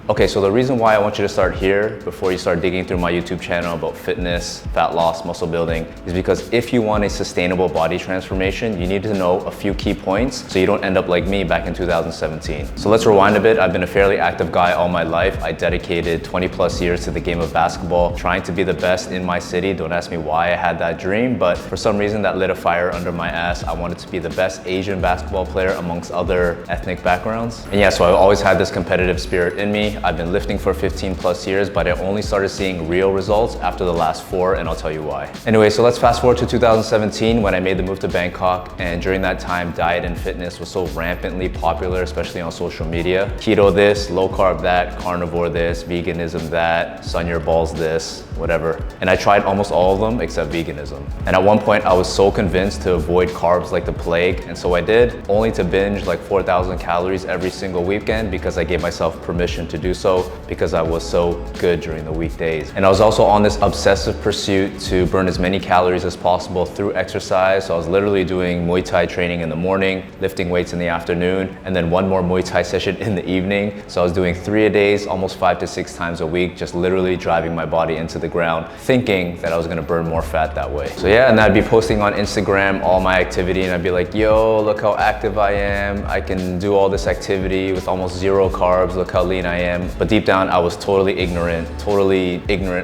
Okay, so the reason why I want you to start here before you start digging through my YouTube channel about fitness, fat loss, muscle building is because if you want a sustainable body transformation, you need to know a few key points so you don't end up like me back in 2017. So let's rewind a bit. I've been a fairly active guy all my life. I dedicated 20 plus years to the game of basketball, trying to be the best in my city. Don't ask me why I had that dream, but for some reason that lit a fire under my ass. I wanted to be the best Asian basketball player amongst other ethnic backgrounds. And yeah, so I always had this competitive spirit in me. I've been lifting for 15 plus years, but I only started seeing real results after the last 4, and I'll tell you why. Anyway, so let's fast forward to 2017 when I made the move to Bangkok, and during that time, diet and fitness was so rampantly popular, especially on social media. Keto this, low carb that, carnivore this, veganism that, sun your balls this, whatever. And I tried almost all of them except veganism. And at one point I was so convinced to avoid carbs like the plague, and so I did, only to binge like 4,000 calories every single weekend because I gave myself permission to do so because I was so good during the weekdays. And I was also on this obsessive pursuit to burn as many calories as possible through exercise. So I was literally doing Muay Thai training in the morning, lifting weights in the afternoon, and then one more Muay Thai session in the evening. So I was doing 3 a days, almost 5 to 6 times a week, just literally driving my body into the ground, thinking that I was gonna burn more fat that way. So yeah, and I'd be posting on Instagram all my activity, and I'd be like, yo, look how active I am. I can do all this activity with almost 0 carbs. Look how lean I am. But deep down, I was totally ignorant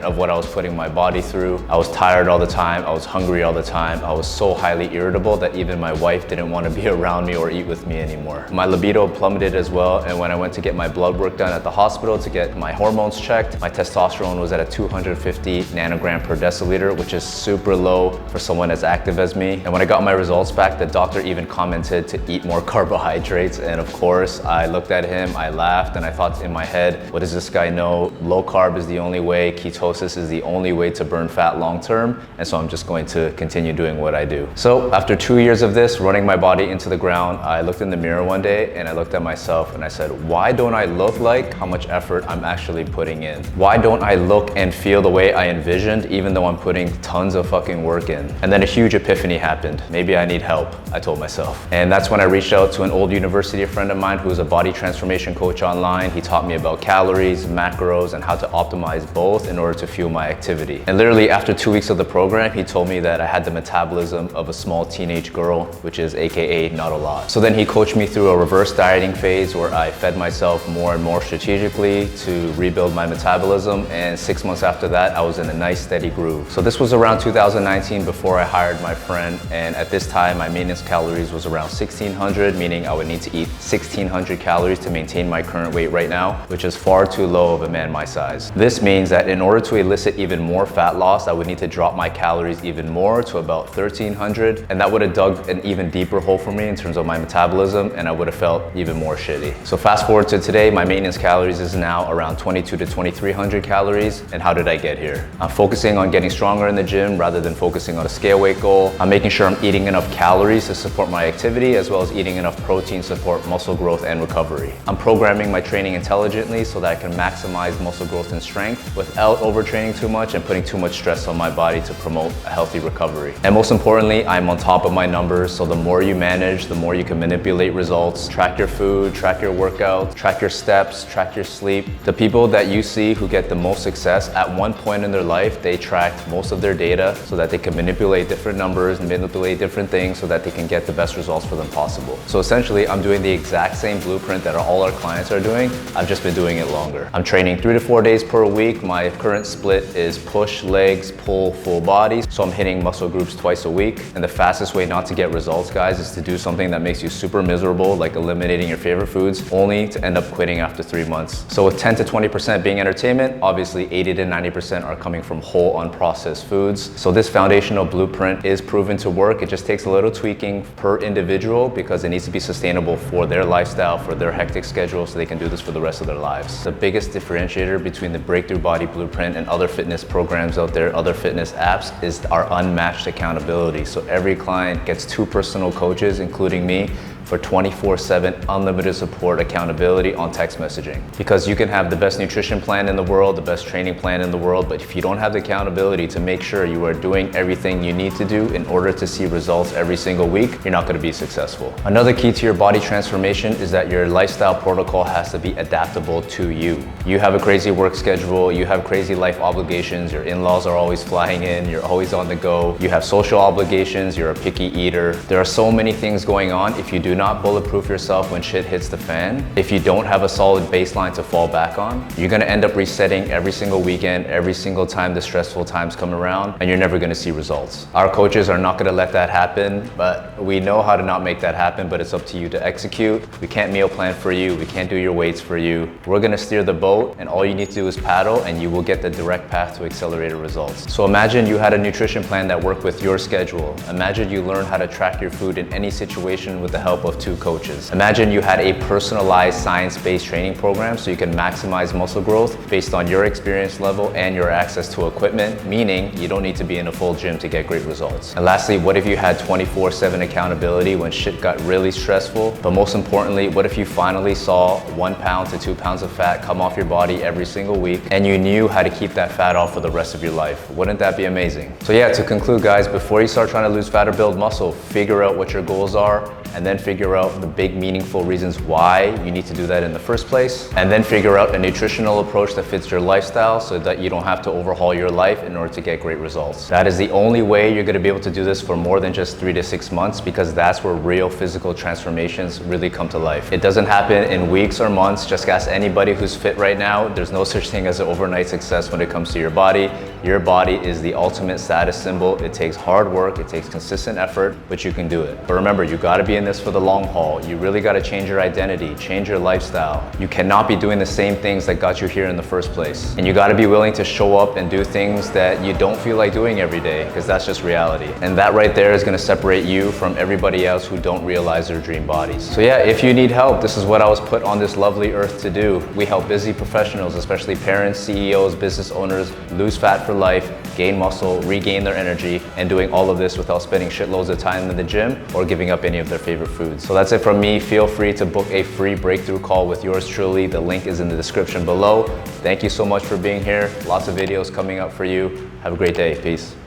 of what I was putting my body through. I was tired all the time. I was hungry all the time. I was so highly irritable that even my wife didn't want to be around me or eat with me anymore. My libido plummeted as well, and when I went to get my blood work done at the hospital to get my hormones checked, my testosterone was at a 250 nanogram per deciliter, which is super low for someone as active as me. And when I got my results back, the doctor even commented to eat more carbohydrates, and of course, I looked at him, I laughed, and I thought in my head, what does this guy know? Low carb is the only way, ketosis is the only way to burn fat long term, and so I'm just going to continue doing what I do. So after 2 years of this, running my body into the ground, I looked in the mirror one day and I looked at myself and I said, why don't I look like how much effort I'm actually putting in? Why don't I look and feel the way I envisioned, even though I'm putting tons of fucking work in? And then a huge epiphany happened. Maybe I need help, I told myself. And that's when I reached out to an old university friend of mine who's a body transformation coach online. He taught me about calories, macros, and how to optimize both in order to fuel my activity. And literally after 2 weeks of the program, he told me that I had the metabolism of a small teenage girl, which is AKA not a lot. So then he coached me through a reverse dieting phase where I fed myself more and more strategically to rebuild my metabolism. And 6 months after that, I was in a nice steady groove. So this was around 2019 before I hired my friend. And at this time, my maintenance calories was around 1,600, meaning I would need to eat 1,600 calories to maintain my current weight right now, which is far too low of a man my size. This means that in order to elicit even more fat loss, I would need to drop my calories even more to about 1,300, and that would have dug an even deeper hole for me in terms of my metabolism, and I would have felt even more shitty. So fast forward to today, my maintenance calories is now around 2,200 to 2,300 calories, and how did I get here? I'm focusing on getting stronger in the gym rather than focusing on a scale weight goal. I'm making sure I'm eating enough calories to support my activity, as well as eating enough protein to support muscle growth and recovery. I'm programming my training intelligently so that I can maximize muscle growth and strength without overtraining too much and putting too much stress on my body to promote a healthy recovery. And most importantly, I'm on top of my numbers, so the more you manage, the more you can manipulate results. Track your food, track your workout, track your steps, track your sleep. The people that you see who get the most success, at one point in their life, they tracked most of their data so that they can manipulate different numbers and manipulate different things so that they can get the best results for them possible. So essentially, I'm doing the exact same blueprint that all our clients are doing. I've just been doing it longer. I'm training 3 to 4 days per week. My current split is push, legs, pull, full body. So I'm hitting muscle groups twice a week. And the fastest way not to get results, guys, is to do something that makes you super miserable, like eliminating your favorite foods, only to end up quitting after 3 months. So with 10 to 20% being entertainment, obviously 80 to 90% are coming from whole unprocessed foods. So this foundational blueprint is proven to work. It just takes a little tweaking per individual because it needs to be sustainable for their lifestyle, for their hectic schedule, so they can do this for the rest of their lives. The biggest differentiator between the Breakthrough Body Blueprint and other fitness programs out there, other fitness apps, is our unmatched accountability. So every client gets 2 personal coaches, including me, for 24/7 unlimited support accountability on text messaging. Because you can have the best nutrition plan in the world, the best training plan in the world, but if you don't have the accountability to make sure you are doing everything you need to do in order to see results every single week, you're not going to be successful. Another key to your body transformation is that your lifestyle protocol has to be adaptable to you. You have a crazy work schedule, you have crazy life obligations, your in-laws are always flying in, you're always on the go, you have social obligations, you're a picky eater. There are so many things going on. If you do not bulletproof yourself when shit hits the fan, if you don't have a solid baseline to fall back on, you're going to end up resetting every single weekend, every single time the stressful times come around, and you're never going to see results. Our coaches are not going to let that happen, but we know how to not make that happen, but it's up to you to execute. We can't meal plan for you, we can't do your weights for you. We're going to steer the boat, and all you need to do is paddle, and you will get the direct path to accelerated results. So imagine you had a nutrition plan that worked with your schedule. Imagine you learned how to track your food in any situation with the help of 2 coaches. Imagine you had a personalized science-based training program so you can maximize muscle growth based on your experience level and your access to equipment, meaning you don't need to be in a full gym to get great results. And lastly, what if you had 24/7 accountability when shit got really stressful? But most importantly, what if you finally saw 1 pound to 2 pounds of fat come off your body every single week and you knew how to keep that fat off for the rest of your life? Wouldn't that be amazing? So yeah, to conclude guys, before you start trying to lose fat or build muscle, figure out what your goals are, and then figure out the big meaningful reasons why you need to do that in the first place, and then figure out a nutritional approach that fits your lifestyle so that you don't have to overhaul your life in order to get great results. That is the only way you're going to be able to do this for more than just 3 to 6 months, because that's where real physical transformations really come to life. It doesn't happen in weeks or months. Just ask anybody who's fit right now. There's no such thing as an overnight success when it comes to your body. Your body is the ultimate status symbol. It takes hard work, it takes consistent effort, but you can do it. But remember, you got to be in this for the long haul. You really got to change your identity, change your lifestyle. You cannot be doing the same things that got you here in the first place. And you got to be willing to show up and do things that you don't feel like doing every day, because that's just reality. And that right there is going to separate you from everybody else who don't realize their dream bodies. So yeah, if you need help, this is what I was put on this lovely earth to do. We help busy professionals, especially parents, CEOs, business owners, lose fat for life, gain muscle, regain their energy, and doing all of this without spending shitloads of time in the gym or giving up any of their favorite foods. So that's it from me. Feel free to book a free breakthrough call with yours truly. The link is in the description below. Thank you so much for being here. Lots of videos coming up for you. Have a great day. Peace.